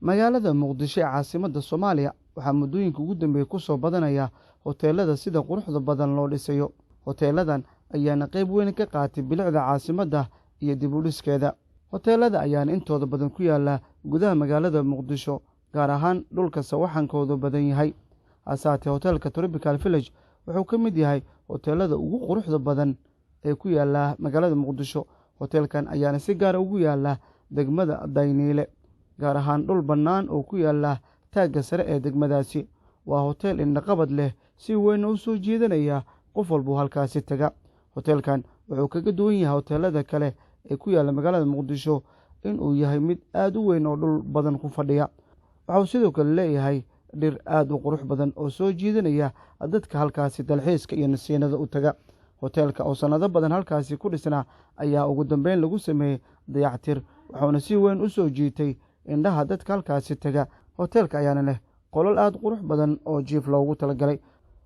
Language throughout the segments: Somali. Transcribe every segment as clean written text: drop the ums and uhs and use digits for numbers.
magaalada Muqdisho ee caasimadda Soomaaliya waxaa muddooyinka ugu dambeeyay ku soo badanaya hoteelada sida quruxda badan loo dhisayo. Hoteeladan ayaana qayb weyn ka qaatay bilicda caasimadda iyo dib u dhiskeeda. Hoteelada ayaana intooda badan ku yaala gudaha magaalada Muqdisho, gaar ahaan dhulka sawaxankoodu badan yahay. Asaate hoteelka Tropical Village wuxuu ka mid yahay hoteelada ugu quruxda badan ee ku yaala magaalada Muqdisho. Hoteelkan ayaana si gaar ah ugu yaala degmada Dayniile, gaar ahaan dhul bannaan oo ku yaala taagga sare ee degmadaasi. Waa hoteel indhaqabad leh, si weyn u soo jiidanaya qof walba halkaasi taga. Hoteelkan wuxuu kaga duwan yahay hoteelada kale ee ku yaala magaalada Muqdisho in uu yahay mid aad u weyn oo dhul badan ku fadhiya. Wuxuu sidoo kale leeyahay dhir aad u qurux badan oo soo jiidanaya dadka halkaasi dalxiiska iyo nasiinada u taga. Hoteelka oo sanado badan halkaasi ku dhisnaa ayaa ugu dambeyn lagu sameeyay dayactir, wuxuuna si weyn u soo jiitay indhaha dadka halkaasi taga. Hoteelka ayaana leh qolal aad qurux badan oo jiif loogu talagalay.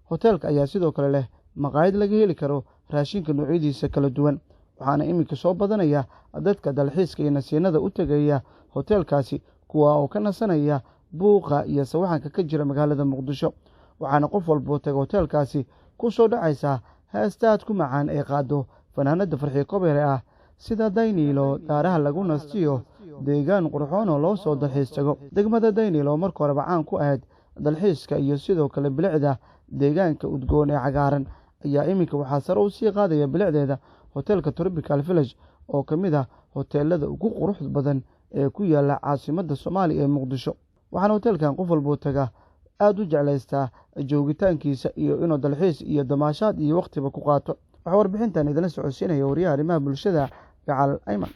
Hoteelka ayaa sidoo kale leh maqaayad laga heli karo raashinka noocyadiisa kala duwan, waxaana iminka soo badanaya dadka dalxiiska iyo nasiinada u tagaya hoteelkaasi, kuwa oo ka nasanaya buuqa iyo sawaxanka ka jira magaalada Muqdisho. Waxaana qof walba taga hoteelkaasi ku soo dhacaysa heesta aad ku macaan ee qaado fanaanada Farxiyo Kobeere ah, sida Dayniilo daaraha lagu nastiyo, deegaan qurxoon oo loo soo dalxiis tago. Degmada Dayniilo marka hore caan ku ahayd dalxiiska iyo sidoo kale bilicda deegaanka udgoon ee cagaaran, ayaa iminka waxaa sare u sii qaadaya bilicdeeda hoteelka Tropical Village oo ka mid ah hoteelada ugu quruxda badan ee ku yaala caasimadda Soomaaliya ee Muqdisho. Waxaana hoteelkan qof walba taga aad u jeclaystaa joogitaankiisa iyo inuu dalxiis iyo damaashaad iyo waqtiba ku qaato. Waxaa warbixintan idinla socodsiinaya wariyaha arrimaha bulshada Gacal Ayman.